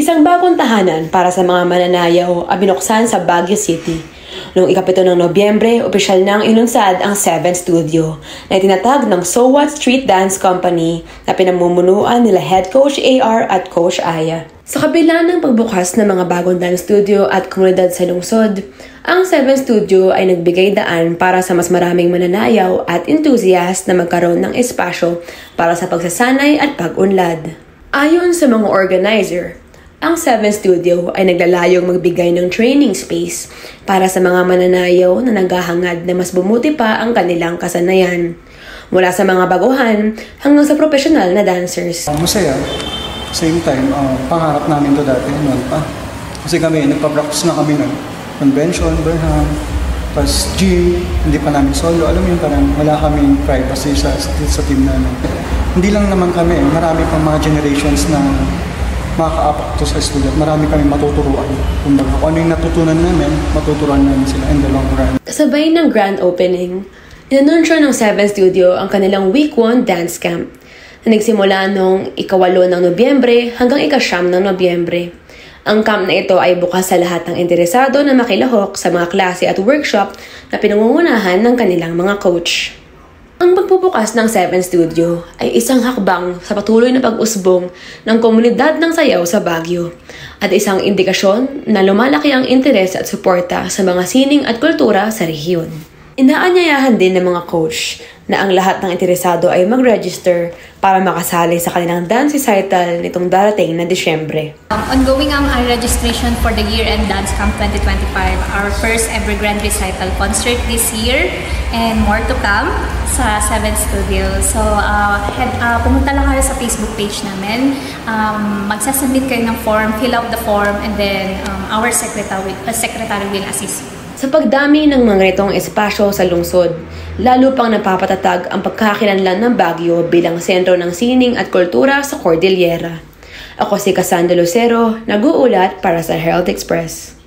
Isang bagong tahanan para sa mga mananayaw ang binuksan sa Baguio City. Noong ika-7 ng Nobyembre, opisyal nang inunsad ang 7 Studio na itinatag ng So What Street Dance Company na pinamumunuan nila Head Coach AR at Coach Aya. Sa kabila ng pagbukas ng mga bagong dance studio at komunidad sa lungsod, ang 7 Studio ay nagbigay daan para sa mas maraming mananayaw at enthusiast na magkaroon ng espasyo para sa pagsasanay at pag-unlad. Ayon sa mga organizer, ang 7 Studio ay naglalayong magbigay ng training space para sa mga mananayaw na naghahangad na mas bumuti pa ang kanilang kasanayan. Mula sa mga baguhan hanggang sa profesional na dancers. Masaya. Same time, pangarap namin to dati noon pa. Kasi kami, nagpa-practice na kami ng convention, Burnham, tapos gym, hindi pa namin solo. Alam mo yun, parang wala kaming privacy sa team namin. Hindi lang naman kami, marami pang mga generations na makaka-apak to sa student. Marami kami matuturuan. Kung ano yung natutunan namin, matuturuan namin sila in the long run. Kasabay ng grand opening, inanunsyo ng 7 Studio ang kanilang Week 1 Dance Camp na nagsimula noong ika-8 ng Nobyembre hanggang ika-9 ng Nobyembre. Ang camp na ito ay bukas sa lahat ng interesado na makilahok sa mga klase at workshop na pinangungunahan ng kanilang mga coach. Ang pagbubukas ng 7 Studio ay isang hakbang sa patuloy na pag-usbong ng komunidad ng sayaw sa Baguio at isang indikasyon na lumalaki ang interes at suporta sa mga sining at kultura sa rehiyon. Inaanyayahan din ng mga coach na ang lahat ng interesado ay mag-register para makasali sa kanilang dance recital nitong darating na Disyembre. Ongoing ang registration for the Year-End Dance Camp 2025, our first ever grand recital concert this year and more to come sa 7 Studio. So, pumunta lang kayo sa Facebook page namin. Magsasubmit kayo ng form, fill out the form, and then our secretary will assist you. Sa pagdami ng mga itong espasyo sa lungsod, lalo pang napapatatag ang pagkakakilanlan ng Baguio bilang sentro ng sining at kultura sa Cordillera. Ako si Cassandra Lucero, nag-uulat para sa Herald Express.